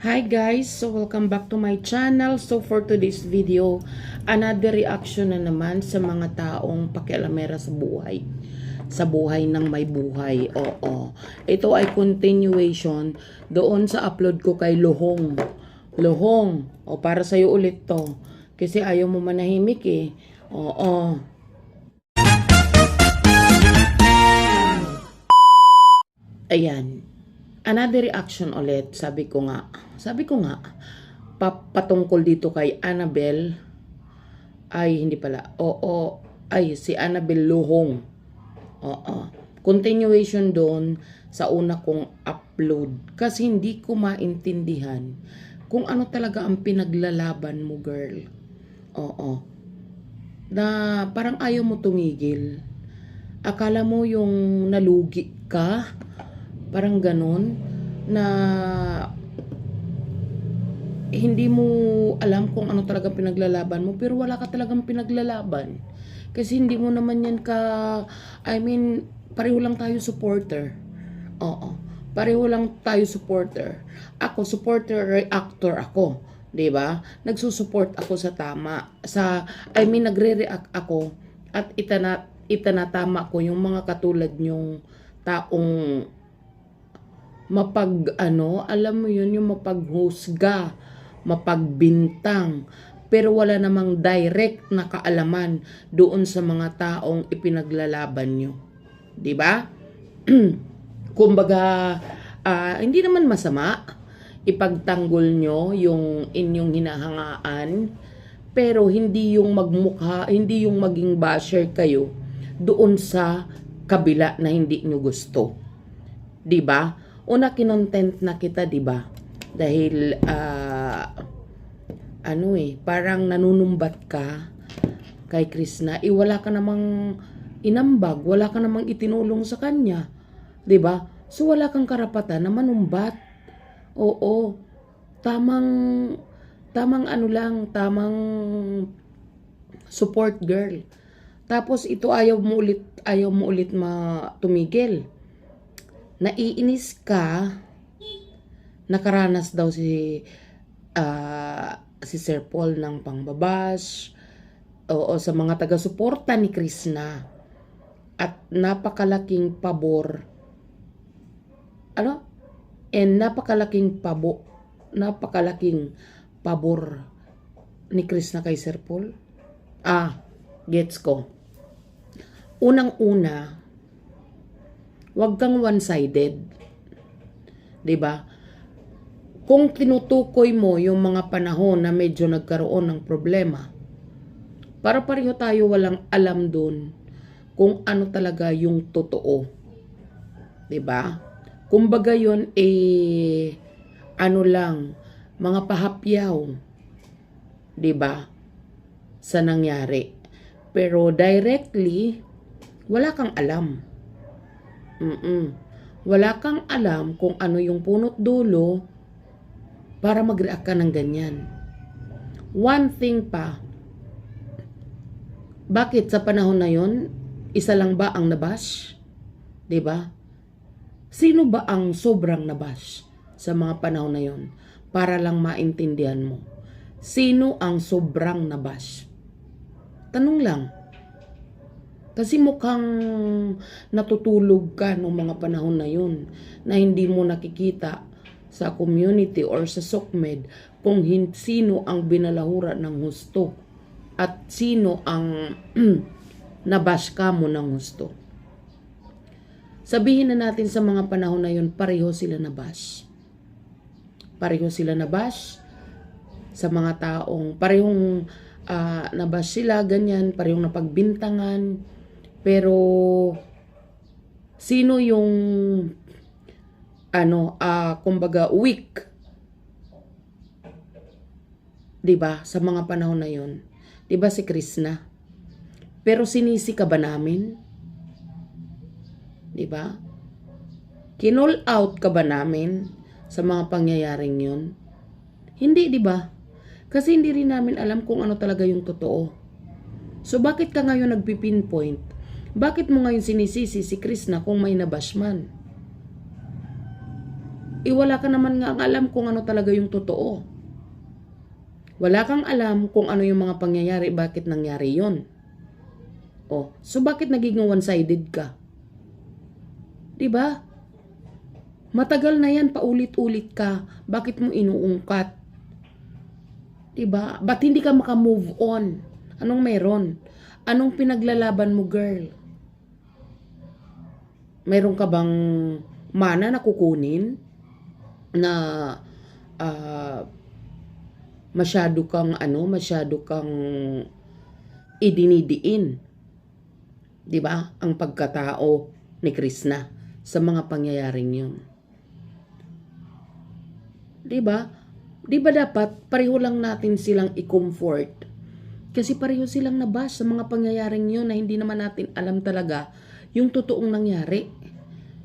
Hi guys, so welcome back to my channel. So for today's video, another reaction na naman sa mga taong pakialamera sa buhay. Sa buhay ng may buhay. Oo. Ito ay continuation doon sa upload ko kay Lohong. Lohong. O para sa'yo ulit to. Kasi ayaw mo manahimik eh. Oo. Ayan. Another reaction ulit, sabi ko nga, patungkol dito kay Annabel, hindi pala, si Annabel Lohong, continuation doon sa una kong upload, kasi hindi ko maintindihan kung ano talaga ang pinaglalaban mo, girl, na parang ayaw mo tumigil, akala mo yung nalugi ka, parang ganon, na hindi mo alam kung ano talagang pinaglalaban mo, pero wala ka talagang pinaglalaban. Kasi hindi mo naman yan pareho lang tayo supporter. Pareho lang tayo supporter. Ako, supporter, reactor ako. 'Di ba? Nagsusupport ako sa tama. Nagre-react ako at itanatama ko yung mga katulad nyong taong alam mo yun, yung mapaghusga, mapagbintang, pero wala namang direct na kaalaman doon sa mga taong ipinaglalaban nyo. Diba? Kumbaga, hindi naman masama ipagtanggol nyo yung inyong hinahangaan, pero hindi yung magmukha, hindi yung maging basher kayo doon sa kabila na hindi nyo gusto. Diba? Una kinontent na kita, 'di ba? Dahil parang nanunumbat ka kay Krishna, wala ka namang inambag, wala ka namang itinulong sa kanya, 'di ba? So wala kang karapatan na manumbat. Oo. Tamang tamang support, girl. Tapos ito ayaw mo ulit tumigil. Naiinis ka, nakaranas daw si Sir Paul ng pangbabash sa mga taga-suporta ni Krishna at napakalaking pabor ni Krishna kay Sir Paul. Gets ko. Unang-una, wag kang one-sided. 'Di ba? Kung tinutukoy mo yung mga panahon na medyo nagkaroon ng problema, para pareho tayo walang alam doon kung ano talaga yung totoo. 'Di ba? Kumbaga yun mga pahapyaw. 'Di ba? Sa nangyari. Pero directly wala kang alam. Wala kang alam kung ano yung punot dulo para mag-react ka ng ganyan. One thing pa, bakit sa panahon na yon, isa lang ba ang nabash? 'Di ba? Sino ba ang sobrang nabash sa mga panahon na yon? Para lang maintindihan mo. Sino ang sobrang nabash? Tanong lang. Kasi mukhang natutulog ka noong mga panahon na yun na hindi mo nakikita sa community or sa SOCMED kung sino ang binalahura ng husto at sino ang nabash ka mo ng husto. Sabihin na natin sa mga panahon na yun, pareho sila nabash. Pareho sila nabash sa mga taong parehong nabash sila, ganyan, parehong napagbintangan. Pero sino yung kumbaga weak, 'di ba, sa mga panahon na 'yon? 'Di ba si Krishna? Pero sinisi ka ba namin? 'Di ba? Kinall out ka ba namin sa mga pangyayaring 'yon? Hindi, 'di ba? Kasi hindi rin namin alam kung ano talaga yung totoo. So bakit ka ngayon nagpipinpoint? Bakit mo ngayon sinisisi si Krishna kung may nabash man? wala ka naman nga alam kung ano talaga yung totoo. Wala kang alam kung ano yung mga pangyayari, bakit nangyari yon. Oh, so bakit naging one-sided ka? 'Di ba? Matagal na yan, paulit-ulit ka. Bakit mo inuungkat? 'Di ba? Ba't hindi ka maka-move on? Anong meron? Anong pinaglalaban mo, girl? Meron ka bang mana na kukunin na masyado kang idinidiin, 'di ba? Ang pagkatao ni Krishna sa mga pangyayaring 'yun. 'Di ba? 'Di ba dapat pareho lang natin silang i-comfort? Kasi pareho silang nabash sa mga pangyayaring 'yun na hindi naman natin alam talaga yung totoong nangyari.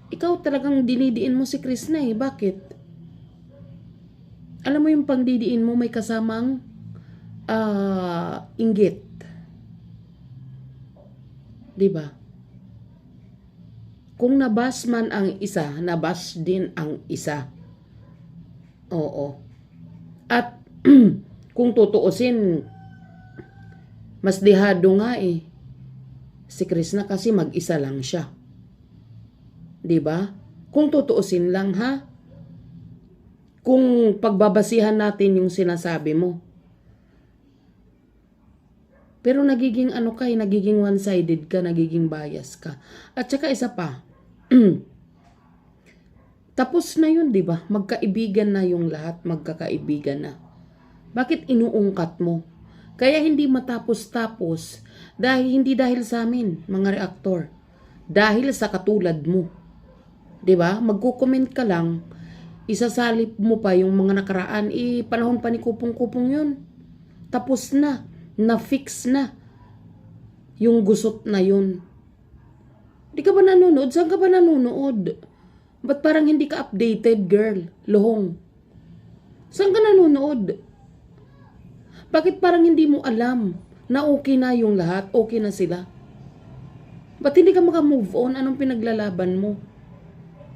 Ikaw talagang dinidiin mo si Krishna eh. Bakit? Alam mo yung pangdidiin mo may kasamang inggit. 'Di ba? Kung nabash man ang isa, nabash din ang isa. Oo. At kung tutuusin, mas dehado nga eh. Si Krishna kasi mag-isa lang siya. 'Di ba? Kung tutuusin lang ha. Kung pagbabasihan natin yung sinasabi mo. Pero nagiging nagiging one-sided ka, nagiging bias ka. At saka isa pa, tapos na yun, di ba? Magkaibigan na yung lahat, magkakaibigan na. Bakit inuungkat mo? Kaya hindi matapos-tapos, hindi dahil sa amin, mga reaktor. Dahil sa katulad mo. Di ba? Magko-comment ka lang, isasalip mo pa yung mga nakaraan, panahon pa ni kupong-kupong yun. Tapos na. Na-fix na yung gusot na yun. Di ka ba nanonood? Saan ka ba nanonood? Ba't parang hindi ka updated, girl? Lohong. Saan ka nanonood? Bakit parang hindi mo alam na okay na yung lahat? Okay na sila? Ba't hindi ka maka-move on? Anong pinaglalaban mo?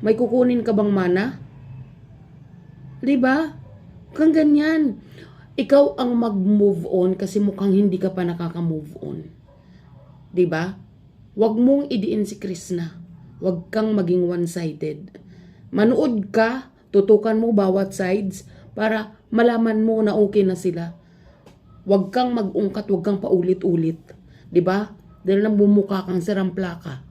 May kukunin ka bang mana? Di ba? Kang ganyan. Ikaw ang mag-move on kasi mukhang hindi ka pa nakaka-move on. 'Di ba? Huwag mong idiin si Krishna. Huwag kang maging one-sided. Manood ka, tutukan mo bawat sides para malaman mo na okay na sila. Huwag kang mag-ungkat, huwag kang paulit-ulit. 'Di ba? Dahil nang bumuka kang sirampla ka.